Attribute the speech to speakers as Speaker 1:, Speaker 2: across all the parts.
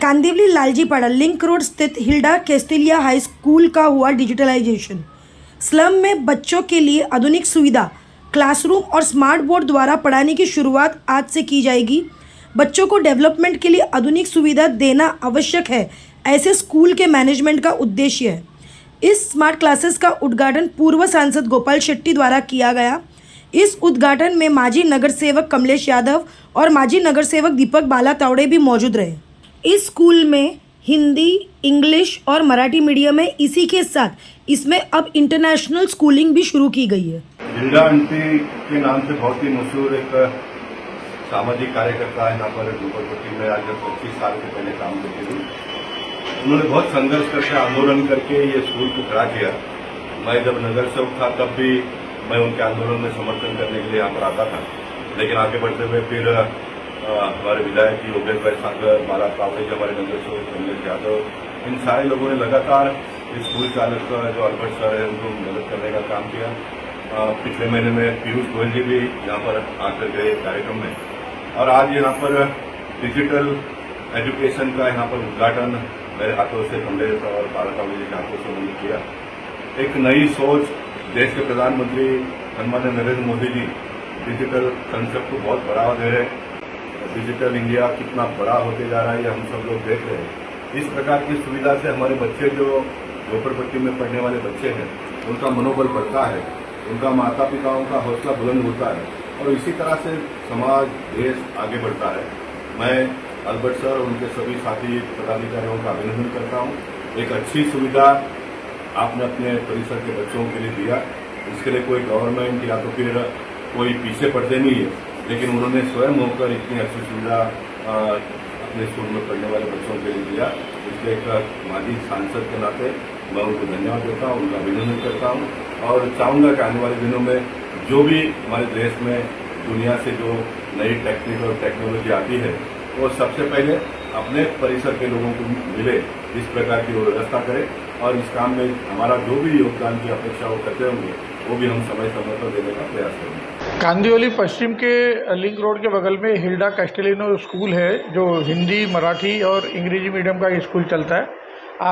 Speaker 1: Kandivali लालजीपाड़ा link road स्थित Hilda कैस्टिलिया high school का हुआ डिजिटलाइजेशन। स्लम में बच्चों के लिए आधुनिक सुविधा, क्लासरूम और स्मार्ट बोर्ड द्वारा पढ़ाने की शुरुआत आज से की जाएगी। बच्चों को डेवलपमेंट के लिए आधुनिक सुविधा देना आवश्यक है, ऐसे स्कूल के मैनेजमेंट का उद्देश्य है। इस स्मार्ट क्लासेस का उद्घाटन पूर्व सांसद गोपाल शेट्टी द्वारा किया गया। इस उद्घाटन में माजी नगर सेवक कमलेश यादव और माजी नगर सेवक दीपक बाला तावड़े भी मौजूद रहे। इस स्कूल में हिंदी, इंग्लिश और मराठी मीडियम है। इसी के साथ इसमें अब इंटरनेशनल स्कूलिंग भी शुरू की गई है।
Speaker 2: हिल्डा आंटी के नाम से बहुत ही मशहूर एक सामाजिक कार्यकर्ता है यहाँ पर झोपड़पट्टी में। आज 25 साल के पहले काम करती थी। उन्होंने बहुत संघर्ष करके, आंदोलन करके ये स्कूल को खड़ा किया। मैं जब नगर सेवक था तब भी मैं उनके आंदोलन में समर्थन करने के लिए यहाँ पर आता था, लेकिन आगे बढ़ते हुए फिर हमारे विधायक योगेश भाई सागर, बाला तावड़े, हमारे नगर सेवक कमलेश यादव, इन सारे लोगों ने लगातार इस स्कूल चालक जो अल्बर्ट सर है उनको मदद करने का काम किया। पिछले महीने में पीयूष गोयल जी भी यहाँ पर आकर गए कार्यक्रम में, और आज यहाँ पर डिजिटल एजुकेशन का यहाँ पर उद्घाटन मेरे हाथों से, कमलेश और बाला तावड़े जी के हाथों से उन्होंने किया। एक नई सोच, देश के प्रधानमंत्री सम्मान्य नरेंद्र मोदी जी डिजिटल कंसेप्ट को बहुत बढ़ावा दे रहे हैं। डिजिटल इंडिया कितना बड़ा होते जा रहा है ये हम सब लोग देख रहे हैं। इस प्रकार की सुविधा से हमारे बच्चे जो झोपड़पट्टी में पढ़ने वाले बच्चे हैं उनका मनोबल बढ़ता है, उनका माता पिताओं का हौसला बुलंद होता है, और इसी तरह से समाज, देश आगे बढ़ता है। मैं अल्बर्ट सर और उनके सभी साथी पदाधिकारियों का अभिनंदन करता हूँ। एक अच्छी सुविधा आपने अपने परिसर के बच्चों के लिए दिया। इसके लिए कोई गवर्नमेंट या तो फिर कोई पीछे पड़ते नहीं है, लेकिन उन्होंने स्वयं होकर इतनी अच्छी सुविधा अपने स्कूल में पढ़ने वाले बच्चों के लिए दिया। इसलिए एक माजी सांसद के नाते मैं उनको धन्यवाद देता हूँ, उनका अभिनंदन करता हूँ, और चाहूँगा कि आने वाले दिनों में जो भी हमारे देश में दुनिया से जो नई टेक्निक और टेक्नोलॉजी आती है वो सबसे पहले अपने परिसर के लोगों को मिले, इस प्रकार की वो व्यवस्था करें, और इस काम में हमारा जो भी योगदान की अपेक्षा वो करते होंगे वो भी हम समय समय पर देने का प्रयास करेंगे।
Speaker 3: कांदिवली पश्चिम के लिंक रोड के बगल में हिल्डा कैस्टिलिनो स्कूल है, जो हिंदी, मराठी और अंग्रेजी मीडियम का स्कूल चलता है।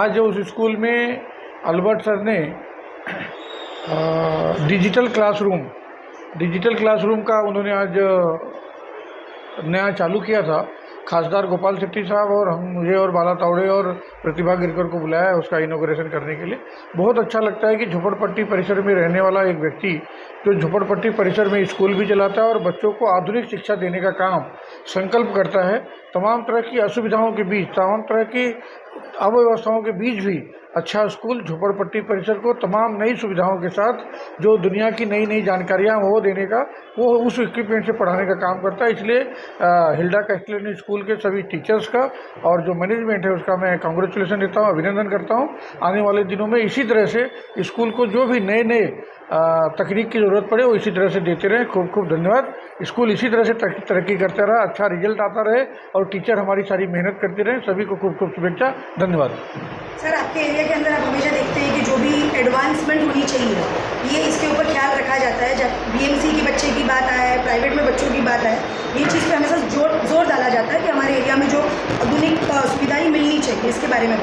Speaker 3: आज उस स्कूल में अल्बर्ट सर ने डिजिटल क्लासरूम का उन्होंने आज नया चालू किया था। खासदार गोपाल शेट्टी साहब और मुझे और बाला तावड़े और प्रतिभा गिरकर को बुलाया है उसका इनॉग्रेशन करने के लिए। बहुत अच्छा लगता है कि झोपड़पट्टी परिसर में रहने वाला एक व्यक्ति जो झोपड़पट्टी परिसर में स्कूल भी चलाता है और बच्चों को आधुनिक शिक्षा देने का काम संकल्प करता है। तमाम तरह की असुविधाओं के बीच, तमाम तरह की अव्यवस्थाओं के बीच भी अच्छा स्कूल झोपड़पट्टी परिसर को तमाम नई सुविधाओं के साथ जो दुनिया की नई नई जानकारियाँ वो देने का, वो उस इक्विपमेंट से पढ़ाने का काम करता है। इसलिए हिल्डा कैस्टिलिनो स्कूल के सभी टीचर्स का और जो मैनेजमेंट है उसका मैं कांग्रेचुलेसन देता हूँ, अभिनंदन करता हूँ। आने वाले दिनों में इसी तरह से स्कूल को जो भी नए नए तकनीक की ज़रूरत पड़े वो इसी तरह से देते रहें। खूब खूब धन्यवाद। स्कूल इसी तरह से तरक्की करता रहा, अच्छा रिजल्ट आता रहे और टीचर हमारी सारी मेहनत करते रहे। सभी को खूब खूब शुभेच्छा, धन्यवाद।
Speaker 1: सर, आपके एरिया के अंदर आप हमेशा देखते हैं कि जो भी एडवांसमेंट होनी चाहिए ये इसके ऊपर ख्याल रखा जाता है। जब बीएमसी के बच्चे की बात आए, प्राइवेट में बच्चों की बात आए, ये चीज़ पर हमेशा जोर डाला जाता है कि हमारे एरिया में जो आधुनिक सुविधाएं मिलनी चाहिए। इसके बारे में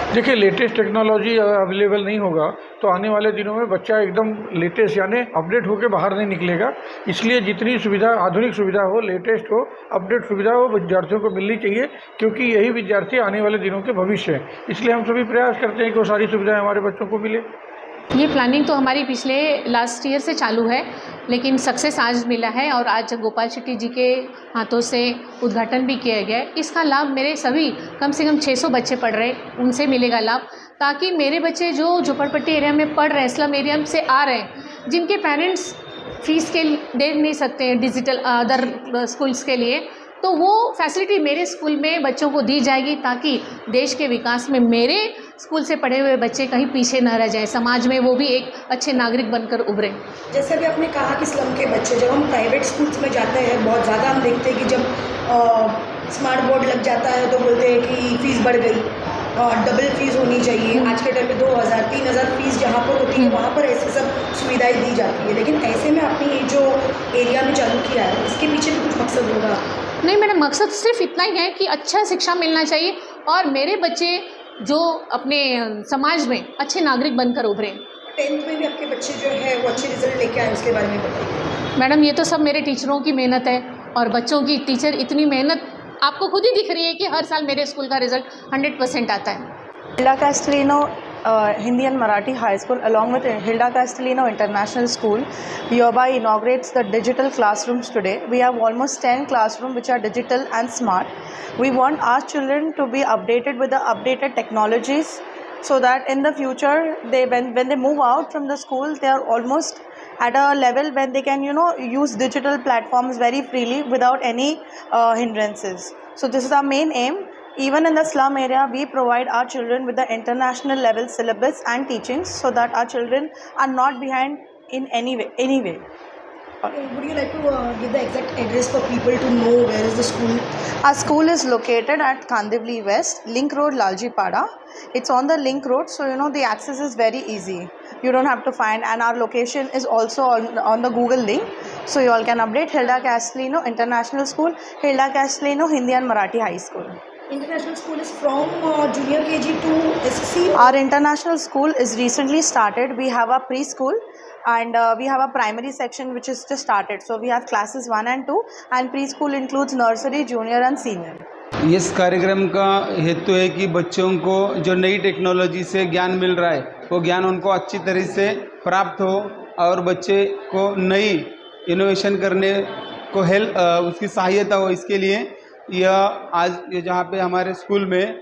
Speaker 3: देखिए, लेटेस्ट टेक्नोलॉजी अवेलेबल नहीं होगा तो आने वाले दिनों में बच्चा एकदम लेटेस्ट यानी अपडेट होकर बाहर नहीं निकलेगा। इसलिए जितनी सुविधा, आधुनिक सुविधा हो, लेटेस्ट हो, अपडेट सुविधा हो, विद्यार्थियों को मिलनी चाहिए, क्योंकि यही विद्यार्थी आने वाले दिनों के भविष्य हैं। इसलिए हम सभी प्रयास करते हैं कि वो सारी सुविधाएं हमारे बच्चों को मिले।
Speaker 4: ये प्लानिंग तो हमारी पिछले लास्ट ईयर से चालू है, लेकिन सक्सेस आज मिला है और आज गोपाल शेट्टी जी के हाथों से उद्घाटन भी किया गया है। इसका लाभ मेरे सभी कम से कम 600 बच्चे पढ़ रहे हैं, उनसे मिलेगा लाभ, ताकि मेरे बच्चे जो झोपड़पट्टी एरिया में पढ़ रहे हैं, स्लम एरिया से आ रहे हैं, जिनके पेरेंट्स फीस के दे नहीं सकते हैं डिजिटल अदर स्कूल्स के लिए, तो वो फैसिलिटी मेरे स्कूल में बच्चों को दी जाएगी, ताकि देश के विकास में मेरे स्कूल से पढ़े हुए बच्चे कहीं पीछे न रह जाए, समाज में वो भी एक अच्छे नागरिक बनकर उभरें।
Speaker 1: जैसे भी आपने कहा कि स्लम के बच्चे, जब हम प्राइवेट स्कूल्स में जाते हैं बहुत ज़्यादा हम देखते हैं कि जब स्मार्ट बोर्ड लग जाता है तो बोलते हैं कि फ़ीस बढ़ गई, डबल फीस होनी चाहिए। आज के टाइम में 2000-3000 फीस जहाँ पर होती है वहाँ पर ऐसे सब सुविधाएं दी जाती है, लेकिन ऐसे में आपने ये जो एरिया में चालू किया है इसके पीछे भी कुछ मकसद होगा?
Speaker 4: नहीं, मेरा मकसद सिर्फ इतना ही है कि अच्छा शिक्षा मिलना चाहिए और मेरे बच्चे जो अपने समाज में अच्छे नागरिक बनकर उभरे।
Speaker 1: 10th में भी आपके बच्चे जो है वो अच्छे रिजल्ट लेके आए, उसके बारे में बताइए।
Speaker 4: मैडम ये तो सब मेरे टीचरों की मेहनत है, और बच्चों की टीचर इतनी मेहनत आपको खुद ही दिख रही है कि हर साल मेरे स्कूल का रिजल्ट 100% आता है।
Speaker 5: Hilda Castellino Hindi and Marathi High School along with Hilda Castellino International School hereby inaugurates the digital classrooms today. We have almost 10 classrooms which are digital and smart. We want our children to be updated with the updated technologies so that in the future when they move out from the school, they are almost at a level when they can use digital platforms very freely without any hindrances. So this is our main aim. Even in the slum area, we provide our children with the international level syllabus and teachings so that our children are not behind in any way.
Speaker 1: Would you like to give the exact address for people to know where is the school?
Speaker 5: Our school is located at Kandivli West, Link Road, Laljipada. It's on the Link Road, so the access is very easy. You don't have to find, and our location is also on the Google link, so you all can update Hilda Castellino International School, Hilda Castellino Hindi and Marathi High School.
Speaker 1: International school is from junior KG to SC?
Speaker 5: Our international school is recently started. We have a preschool and we have a primary section which is just started. So we have classes 1 and 2 and preschool includes nursery, junior and senior.
Speaker 6: इस कार्यक्रम का हेतु है कि बच्चों को जो नई टेक्नोलॉजी से ज्ञान मिल रहा है वो ज्ञान उनको अच्छी तरह से प्राप्त हो और बच्चे को नई इनोवेशन करने को उसकी सहायता हो। इसके लिए यह आज ये जहाँ पे हमारे स्कूल में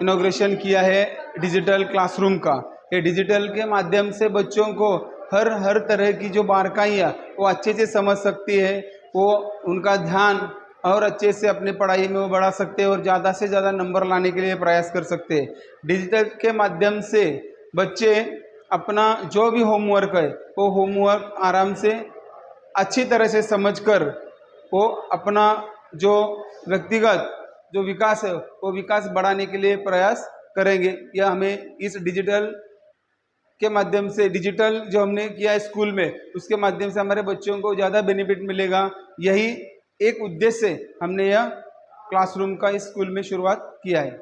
Speaker 6: इनॉग्रेशन किया है डिजिटल क्लासरूम का, ये डिजिटल के माध्यम से बच्चों को हर तरह की जो बारकाइयाँ वो अच्छे से समझ सकती है, वो उनका ध्यान और अच्छे से अपने पढ़ाई में वो बढ़ा सकते हैं और ज़्यादा से ज़्यादा नंबर लाने के लिए प्रयास कर सकते हैं। डिजिटल के माध्यम से बच्चे अपना जो भी होमवर्क है वो होमवर्क आराम से अच्छी तरह से समझकर वो अपना जो व्यक्तिगत जो विकास है वो विकास बढ़ाने के लिए प्रयास करेंगे। यह हमें इस डिजिटल के माध्यम से डिजिटल जो हमने किया है स्कूल में उसके माध्यम से हमारे बच्चों को ज़्यादा बेनिफिट मिलेगा। यही एक उद्देश्य से हमने यह क्लासरूम का इस स्कूल में शुरुआत किया है।